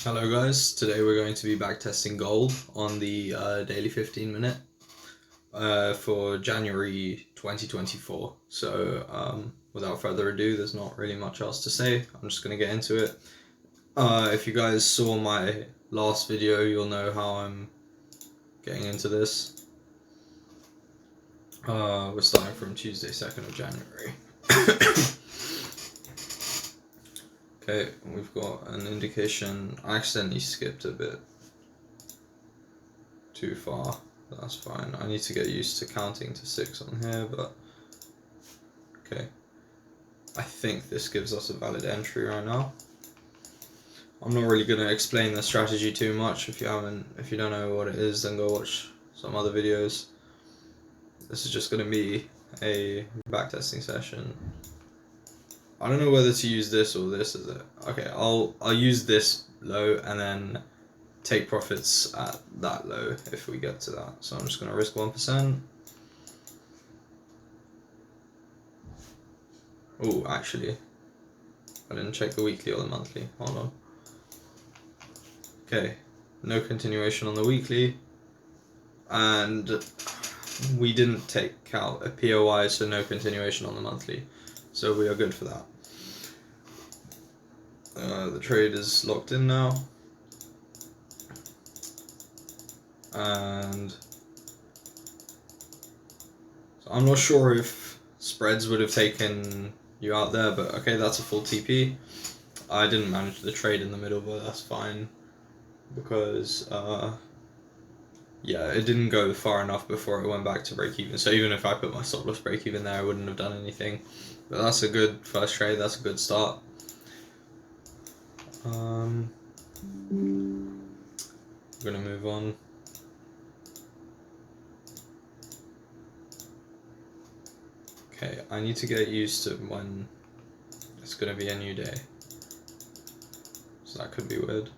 Hello guys, today we're going to be backtesting gold on the daily 15 minute for January 2024. So without further ado, there's not really much else to say. I'm just going to get into it. If you guys saw my last video, you'll know how I'm getting into this. We're starting from Tuesday 2nd of January. Okay, we've got an indication. I accidentally skipped a bit too far. That's fine. I need to get used to counting to 6 on here, but okay. I think this gives us a valid entry right now. I'm not really going to explain the strategy too much. If you don't know what it is, then go watch some other videos. This is just going to be a backtesting session. I don't know whether to use this or this as it. Okay, I'll use this low and then take profits at that low if we get to that. So I'm just going to risk 1%. Oh, actually, I didn't check the weekly or the monthly. Hold on. Okay, no continuation on the weekly, and we didn't take out a POI, so no continuation on the monthly. So we are good for that. The trade is locked in now. And so I'm not sure if spreads would have taken you out there, but okay, that's a full TP. I didn't manage the trade in the middle, but that's fine because yeah, it didn't go far enough before it went back to break even. So even if I put my stop loss break even there, I wouldn't have done anything. But that's a good first trade. That's a good start. I'm gonna move on. Okay, I need to get used to when it's gonna be a new day. So that could be weird.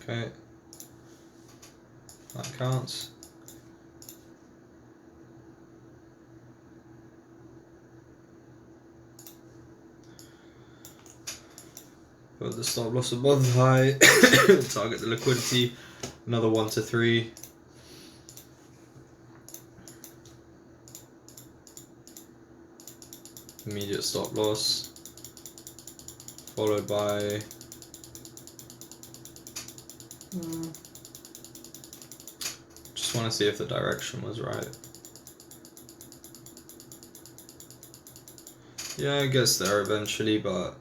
Okay, that counts. Put the stop loss above the high, target the liquidity, another 1 to 3. Immediate stop loss, followed by just want to see if the direction was right. Yeah, I guess there eventually, but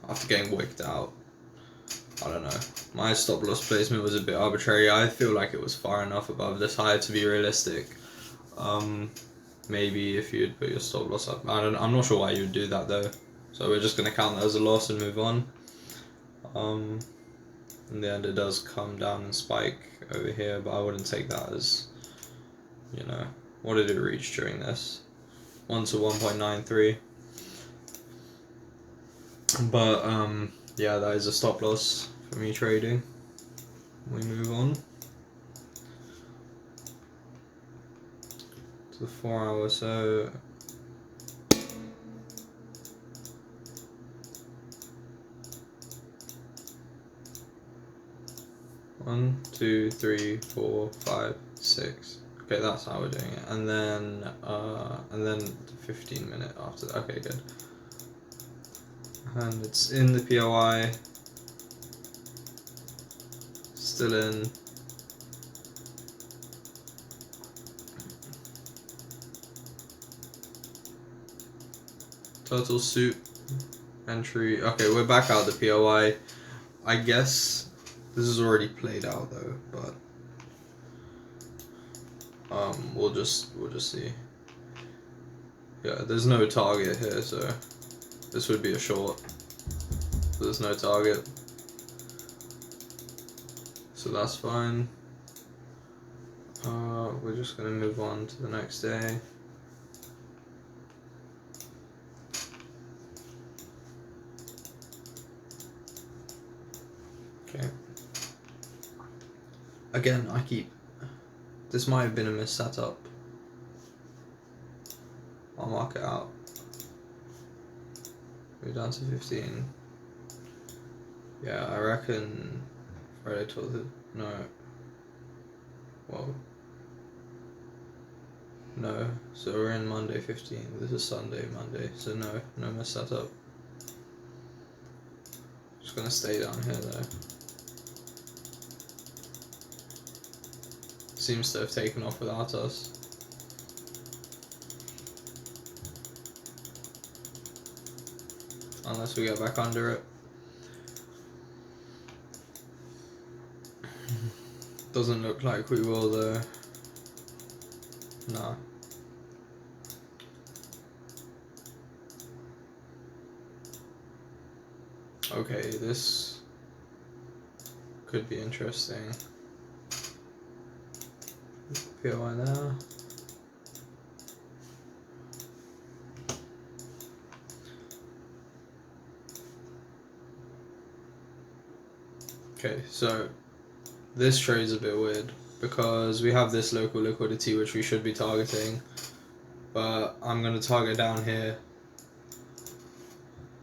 after getting wicked out, I don't know. My stop loss placement was a bit arbitrary. I feel like it was far enough above this high to be realistic. Maybe if you'd put your stop loss up, I'm not sure why you would do that though. So we're just gonna count that as a loss and move on. In the end, it does come down and spike over here, but I wouldn't take that as, you know, what did it reach during this? 1 to 1.93. But yeah, that is a stop loss for me trading. We move on to the 4 hour. So one, 2, 3, 4, 5, 6. Okay, that's how we're doing it. And then the 15 minute after that. Okay, good. And it's in the POI. Still in. Total soup entry. Okay, we're back out the POI. I guess this is already played out though, but we'll just see. Yeah, there's no target here, so this would be a short. There's no target, so that's fine. We're just gonna move on to the next day. Okay. Again, this might have been a missed setup. I'll mark it out. We're down to 15. Yeah, I reckon Friday 12th. No. Well. No. So we're in Monday 15. This is Sunday, Monday. So no more setup. Just gonna stay down here though. Seems to have taken off without us. Unless we get back under it. Doesn't look like we will though. Nah. Okay, this could be interesting. POI there. Okay, so this trade's a bit weird because we have this local liquidity which we should be targeting, but I'm going to target down here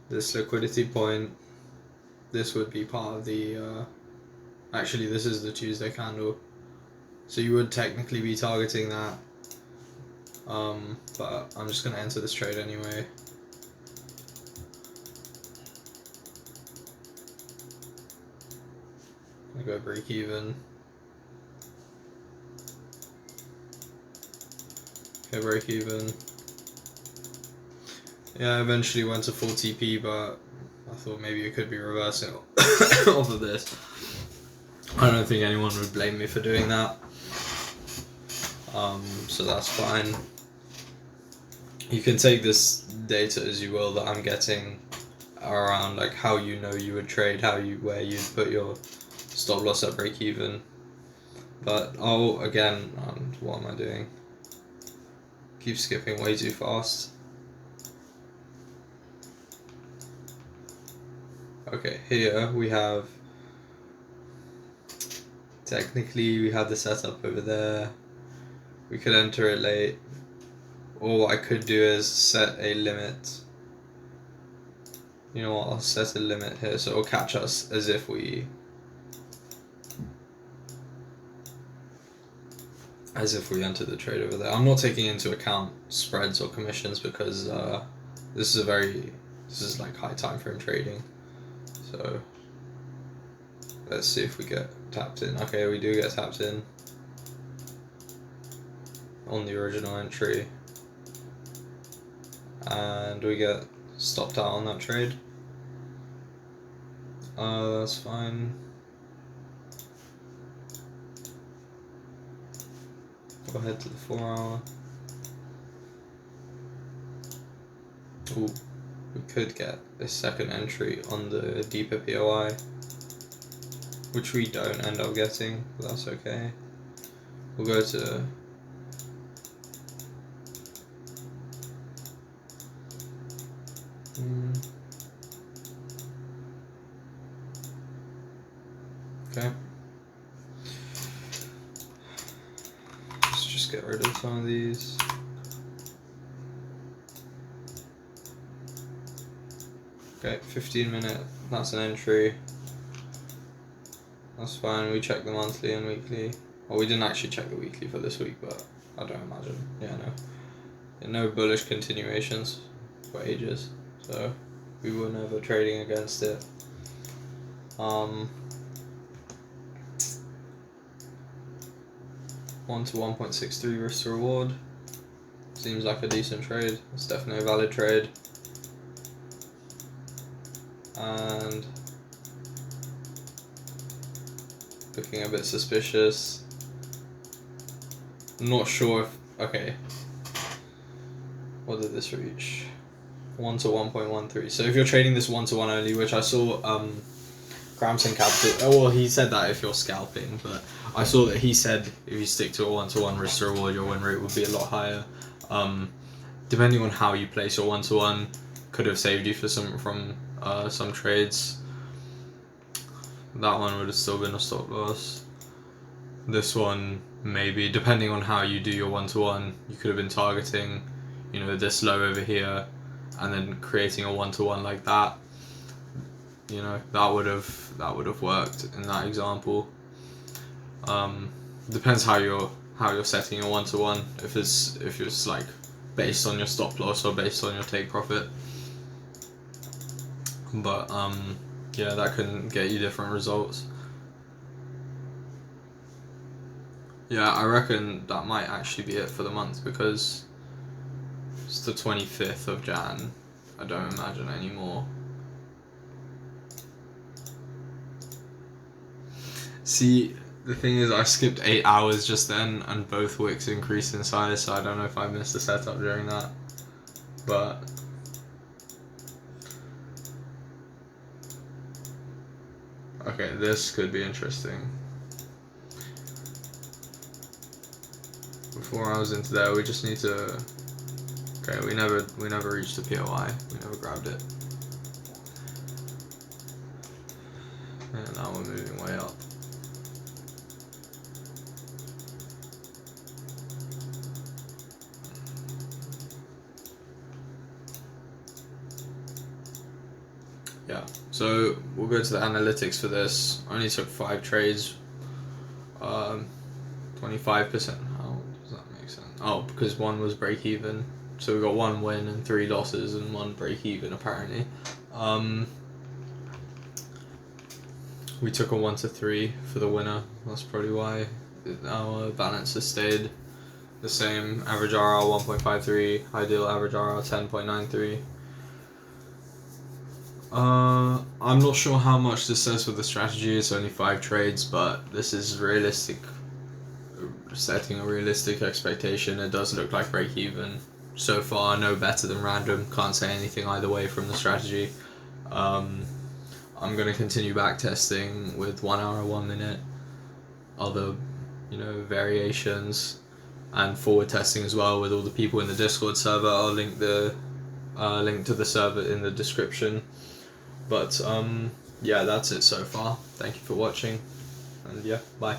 this liquidity point. This would be part of the actually this is the Tuesday candle, so you would technically be targeting that, but I'm just going to enter this trade anyway. I'm going to go break even. Okay, break even. Yeah, I eventually went to full TP, but I thought maybe it could be reversing off of this. I don't think anyone would blame me for doing that. So that's fine. You can take this data as you will that I'm getting around like how you know you would trade, where you'd put your stop loss at break even. But again, what am I doing? Keep skipping way too fast. Okay, here we have, technically we have the setup over there. We could enter it late, or what I could do is set a limit. You know what, I'll set a limit here so it'll catch us as if we enter the trade over there. I'm not taking into account spreads or commissions because this is like high time frame trading. So let's see if we get tapped in. Okay, we do get tapped in on the original entry, and we get stopped out on that trade. That's fine. Go ahead to the 4 hour. Ooh, we could get a second entry on the deeper POI, which we don't end up getting, but that's okay. We'll go to okay. Let's just get rid of some of these. Okay, 15 minute, that's an entry. That's fine, we check the monthly and weekly. Well, we didn't actually check the weekly for this week, but I don't imagine. Yeah, no bullish continuations for ages, so we were never trading against it. 1 to 1.63 risk to reward. Seems like a decent trade. It's definitely a valid trade. And looking a bit suspicious. I'm not sure if, okay. What did this reach? 1 to 1.13. So if you're trading this 1 to 1 only, which I saw Gramson Capital, well, he said that if you're scalping, but I saw that he said if you stick to a 1 to 1 risk to reward, your win rate would be a lot higher. Depending on how you place your 1 to 1, could have saved you from some trades. That one would have still been a stop loss. This one, maybe, depending on how you do your 1 to 1, you could have been targeting, you know, this low over here and then creating a 1-to-1 like that, you know, that would have worked in that example. Depends how you're setting your 1-to-1, if it's like based on your stop loss or based on your take profit. But yeah, that can get you different results. Yeah, I reckon that might actually be it for the month, because it's the 25th of Jan. I don't imagine any more. See, the thing is, I skipped 8 hours just then, and both wicks increased in size, so I don't know if I missed a setup during that. But okay, this could be interesting. Before I was into there, we just need to. Okay, we never reached the POI. We never grabbed it. And now we're moving way up. Yeah, so we'll go to the analytics for this. I only took 5 trades. 25%. How does that make sense? Oh, because one was break even. So we got 1 win and 3 losses and 1 break even apparently. We took a 1-to-3 for the winner. That's probably why our balance has stayed the same. Average RR 1.53, ideal average RR 10.93. I'm not sure how much this says for the strategy. It's only 5 trades, but this is realistic. Setting a realistic expectation. It does look like break even so far. No better than random. Can't say anything either way from the strategy. I'm going to continue backtesting with 1 hour, 1 minute, other, you know, variations, and forward testing as well with all the people in the Discord server. I'll link the link to the server in the description. But yeah, that's it so far. Thank you for watching, and yeah, bye.